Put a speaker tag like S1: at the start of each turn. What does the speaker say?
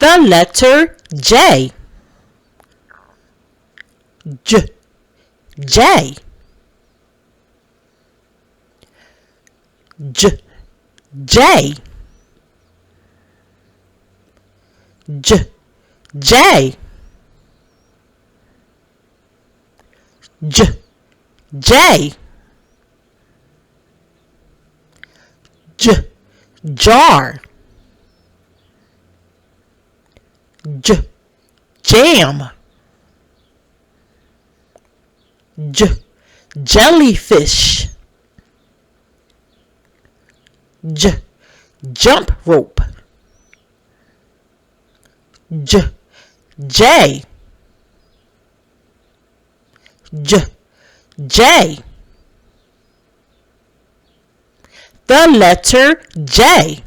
S1: The letter J. J, J. J, J. J, J. J, J. J, jar. J, jam. J, jellyfish. J, jump rope. J, J. J, J. The letter J.